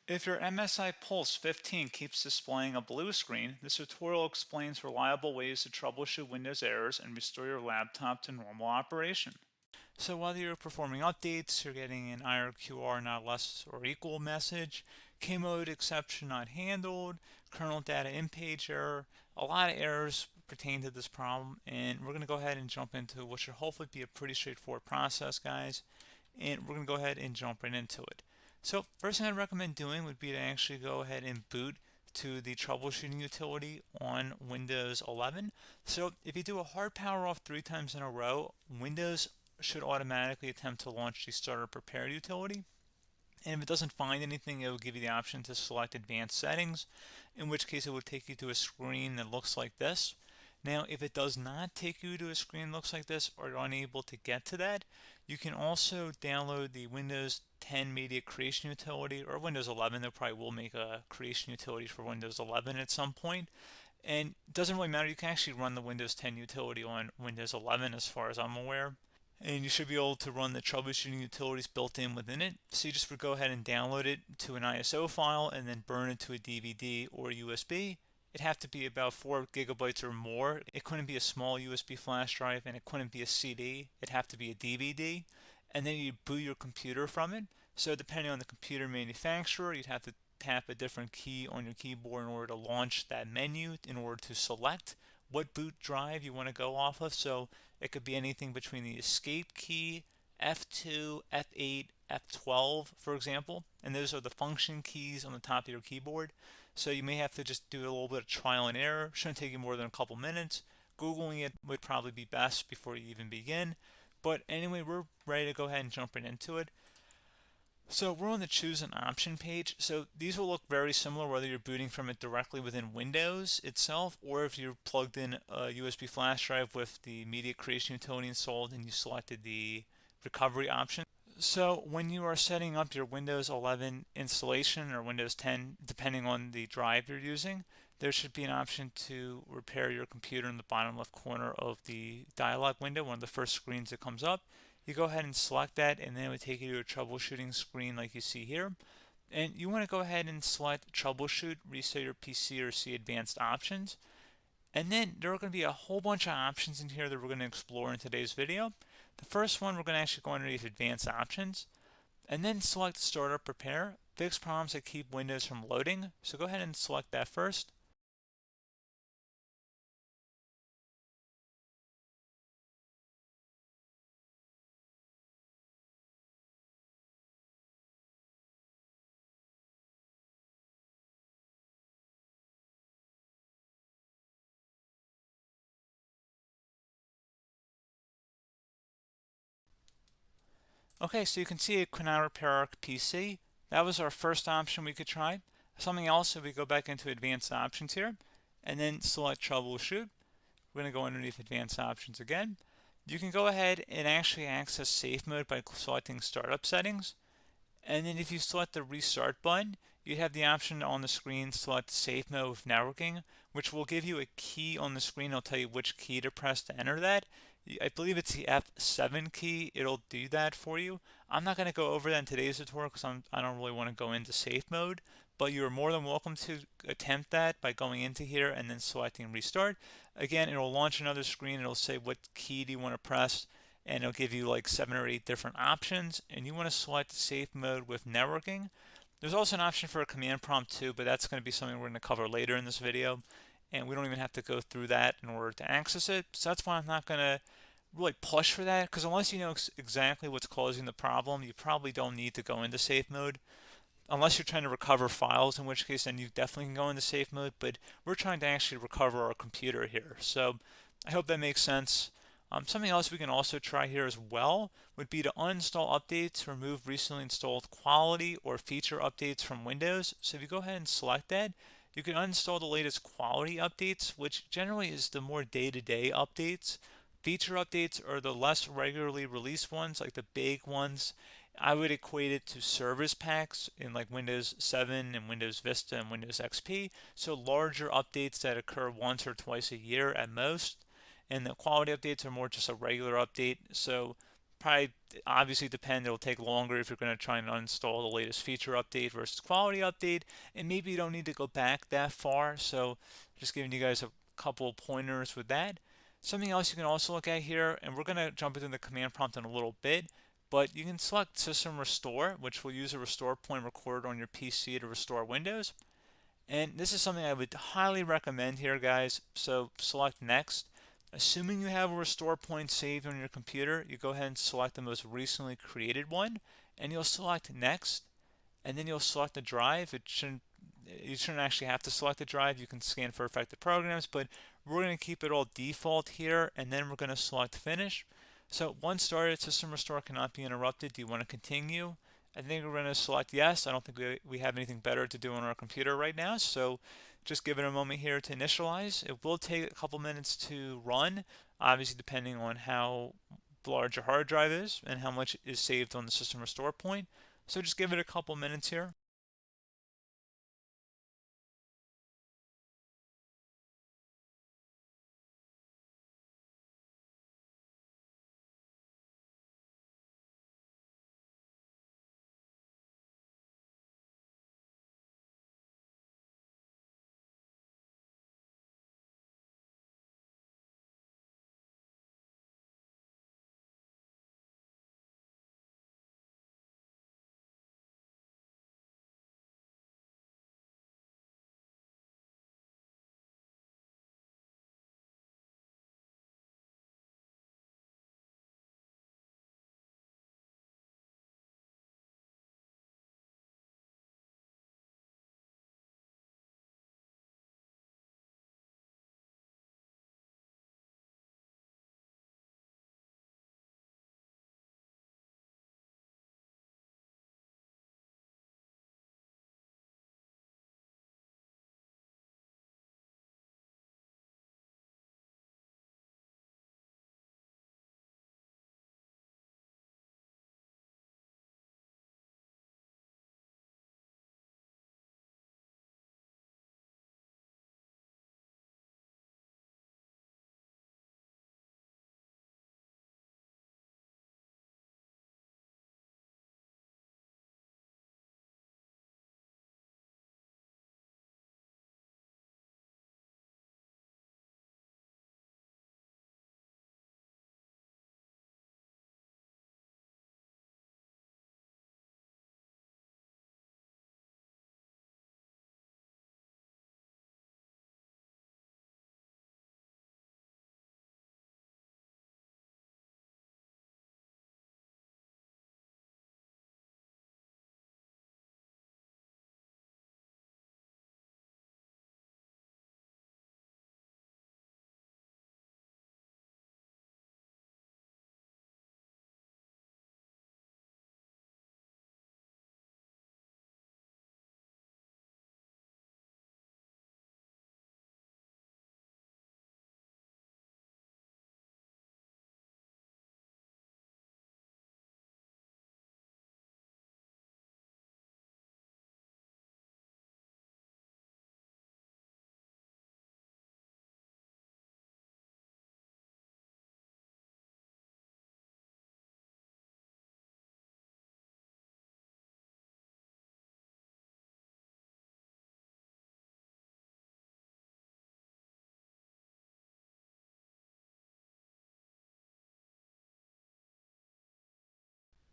If your MSI Pulse 15 keeps displaying a blue screen, this tutorial explains reliable ways to troubleshoot Windows errors and restore your laptop to normal operation. So whether you're performing updates, you're getting an IRQR not less or equal message, K-mode exception not handled, kernel data in-page error, a lot of errors pertain to this problem, and we're going to go ahead and jump into what should hopefully be a pretty straightforward process, guys, and we're going to go ahead and jump right into it. So first thing I'd recommend doing would be to actually go ahead and boot to the troubleshooting utility on Windows 11. So if you do a hard power off 3 times in a row, Windows should automatically attempt to launch the starter prepare utility. And if it doesn't find anything, it will give you the option to select advanced settings, in which case it will take you to a screen that looks like this. Now, if it does not take you to a screen that looks like this, or you're unable to get to that, you can also download the Windows 10 Media Creation Utility, or Windows 11. They probably will make a creation utility for Windows 11 at some point. And it doesn't really matter, you can actually run the Windows 10 utility on Windows 11 as far as I'm aware. And you should be able to run the troubleshooting utilities built in within it. So you just would go ahead and download it to an ISO file and then burn it to a DVD or USB. It'd have to be about 4 gigabytes or more. It couldn't be a small USB flash drive, and it couldn't be a CD. It'd have to be a DVD. And then you'd boot your computer from it. So depending on the computer manufacturer, you'd have to tap a different key on your keyboard in order to launch that menu, in order to select what boot drive you want to go off of. So it could be anything between the escape key, F2, F8, F12, for example, and those are the function keys on the top of your keyboard. So you may have to just do a little bit of trial and error. Shouldn't take you more than a couple minutes. Googling it would probably be best before you even begin. But anyway, we're ready to go ahead and jump right into it. So we're on the choose an option page. So these will look very similar whether you're booting from it directly within Windows itself, or if you're plugged in a USB flash drive with the media creation utility installed and you selected the recovery option. So when you are setting up your Windows 11 installation or Windows 10, depending on the drive you're using, there should be an option to repair your computer in the bottom left corner of the dialog window, one of the first screens that comes up. You go ahead and select that, and then it would take you to a troubleshooting screen like you see here. And you want to go ahead and select troubleshoot, reset your PC, or see advanced options. And then there are going to be a whole bunch of options in here that we're going to explore in today's video. The first one, we're going to actually go underneath advanced options and then select startup prepare, fix problems that keep Windows from loading. So go ahead and select that first. Okay, so you can see it could not repair our PC. That was our first option we could try. Something else, if we go back into advanced options here and then select troubleshoot, we're going to go underneath advanced options again. You can go ahead and actually access safe mode by selecting startup settings. And then if you select the restart button, you have the option on the screen select safe mode with networking, which will give you a key on the screen. It'll tell you which key to press to enter that. I believe it's the F7 key. It'll do that for you. I'm not going to go over that in today's tutorial because I don't really want to go into safe mode, but you're more than welcome to attempt that by going into here and then selecting restart. Again, it'll launch another screen. It'll say what key do you want to press, and it'll give you like 7 or 8 different options, and you want to select safe mode with networking. There's also an option for a command prompt too, but that's going to be something we're going to cover later in this video, and we don't even have to go through that in order to access it. So that's why I'm not going to really push for that, because unless you know exactly what's causing the problem, you probably don't need to go into safe mode. Unless you're trying to recover files, in which case then you definitely can go into safe mode, but we're trying to actually recover our computer here. So I hope that makes sense. Something else we can also try here as well would be to uninstall updates, remove recently installed quality or feature updates from Windows. So if you go ahead and select that, you can uninstall the latest quality updates, which generally is the more day-to-day updates. Feature updates are the less regularly released ones, like the big ones. I would equate it to service packs in like Windows 7 and Windows Vista and Windows XP. So larger updates that occur once or twice a year at most. And the quality updates are more just a regular update. So probably obviously depend. It'll take longer if you're going to try and uninstall the latest feature update versus quality update, and maybe you don't need to go back that far. So just giving you guys a couple pointers with that. Something else you can also look at here, and we're going to jump into the command prompt in a little bit, but you can select System Restore, which will use a restore point recorded on your PC to restore Windows. And this is something I would highly recommend here, guys. So select Next. Assuming you have a restore point saved on your computer, you go ahead and select the most recently created one, and you'll select Next, and then you'll select the drive. You shouldn't actually have to select the drive. You can scan for affected programs, but we're going to keep it all default here, and then we're going to select Finish. So once started, System Restore cannot be interrupted. Do you want to continue? I think we're going to select yes. I don't think we have anything better to do on our computer right now, so just give it a moment here to initialize. It will take a couple minutes to run, obviously depending on how large your hard drive is and how much is saved on the System Restore point. So just give it a couple minutes here.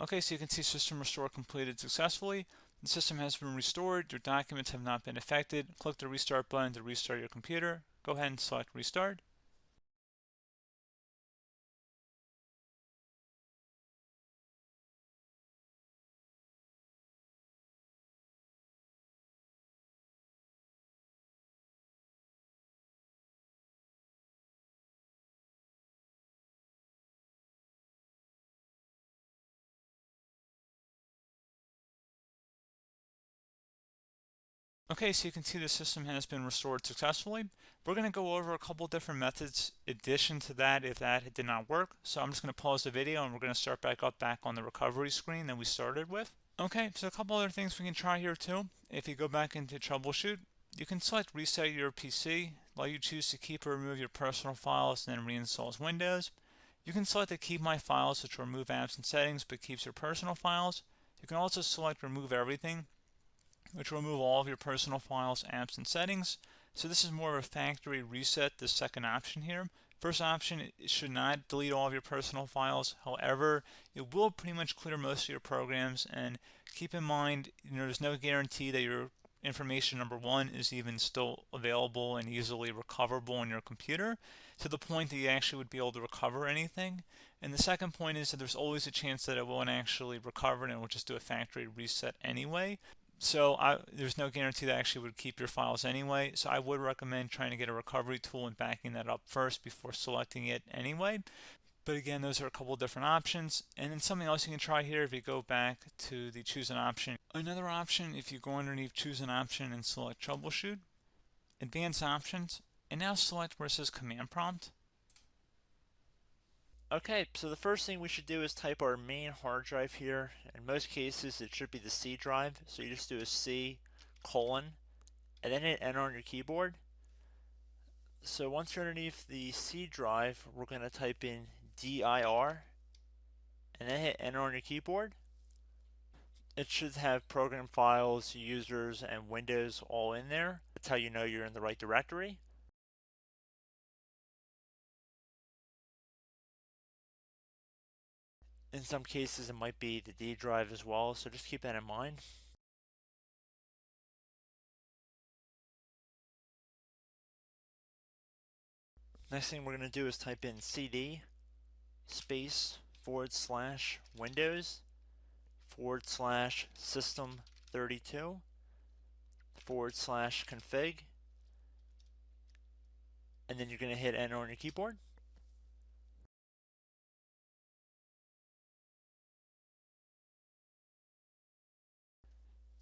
Okay, so you can see System Restore completed successfully. The system has been restored. Your documents have not been affected. Click the Restart button to restart your computer. Go ahead and select Restart. Okay, so you can see the system has been restored successfully. We're going to go over a couple different methods in addition to that if that did not work. So I'm just going to pause the video and we're going to start back on the recovery screen that we started with. Okay, so a couple other things we can try here too. If you go back into troubleshoot, you can select reset your PC, let you choose to keep or remove your personal files and then reinstall Windows. You can select the Keep My Files, which will remove apps and settings but keeps your personal files. You can also select Remove Everything, which will remove all of your personal files, apps, and settings. So this is more of a factory reset, the second option here. First option, it should not delete all of your personal files. However, it will pretty much clear most of your programs, and keep in mind, there's no guarantee that your information, number one, is even still available and easily recoverable on your computer to the point that you actually would be able to recover anything. And the second point is that there's always a chance that it won't actually recover and it will just do a factory reset anyway. So there's no guarantee that actually would keep your files anyway. So I would recommend trying to get a recovery tool and backing that up first before selecting it anyway. But again, those are a couple of different options. And then something else you can try here, if you go back to the choose an option. Another option, if you go underneath choose an option and select troubleshoot, advanced options, and now select where it says command prompt. Okay, so the first thing we should do is type our main hard drive here. In most cases, it should be the C drive. So you just do a C colon, and then hit enter on your keyboard. So once you're underneath the C drive, we're going to type in dir, and then hit enter on your keyboard. It should have program files, users, and Windows all in there. That's how you know you're in the right directory. In some cases, it might be the D drive as well, so just keep that in mind. Next thing we're going to do is type in cd space / Windows / system 32 / config, and then you're going to hit enter on your keyboard.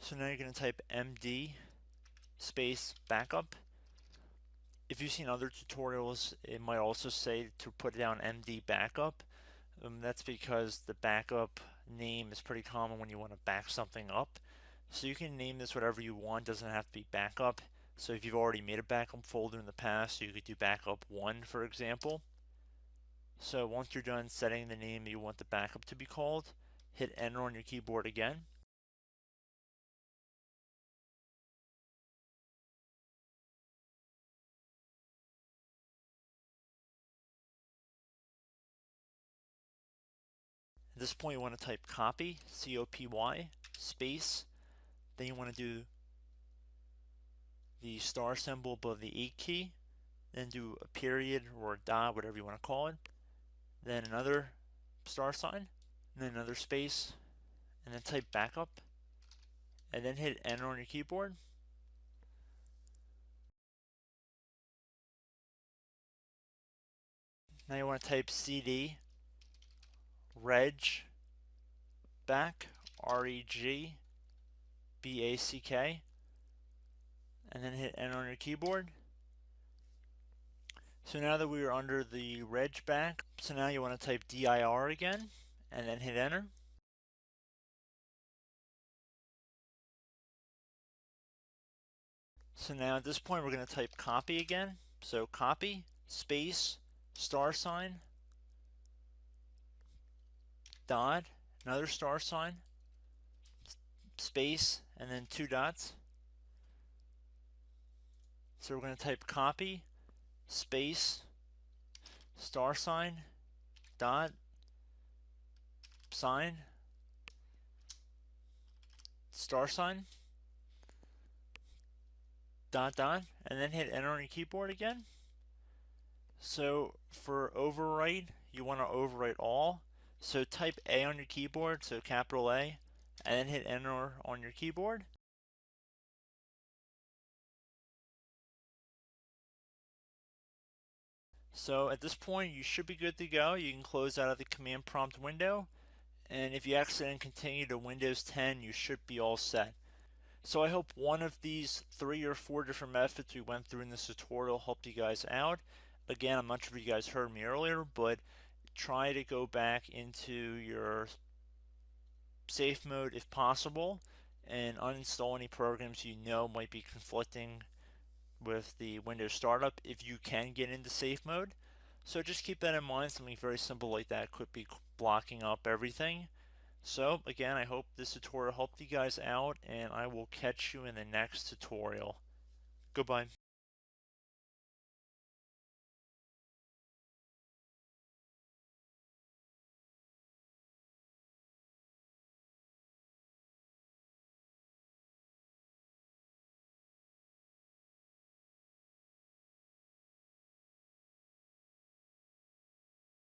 So now you're going to type md space backup. If you've seen other tutorials, it might also say to put down md backup. That's because the backup name is pretty common when you want to back something up. So you can name this whatever you want, doesn't have to be backup. So if you've already made a backup folder in the past, you could do backup 1, for example. So once you're done setting the name you want the backup to be called, hit enter on your keyboard again. At this point, you want to type copy, C-O-P-Y, space. Then you want to do the star symbol above the 8 key. Then do a period or a dot, whatever you want to call it. Then another star sign, and then another space, and then type backup. And then hit enter on your keyboard. Now you want to type cd reg back, REG BACK, and then hit enter on your keyboard. So now that we are under the reg back, so now you want to type dir again, and then hit enter. So now at this point we're going to type copy again. So copy, space, star sign, dot, another star sign, space, and then 2 dots. So we're going to type copy, space, star sign, dot, sign, star sign, dot, dot, and then hit enter on your keyboard again. So for overwrite, you want to overwrite all. So type A on your keyboard, so capital A, and then hit enter on your keyboard. So at this point, you should be good to go. You can close out of the command prompt window, and if you accidentally continue to Windows 10, you should be all set. So I hope one of these 3 or 4 different methods we went through in this tutorial helped you guys out. Again, I'm not sure if you guys heard me earlier, but try to go back into your safe mode if possible and uninstall any programs you know might be conflicting with the Windows startup if you can get into safe mode. So just keep that in mind. Something very simple like that could be blocking up everything. So again, I hope this tutorial helped you guys out, and I will catch you in the next tutorial. Goodbye.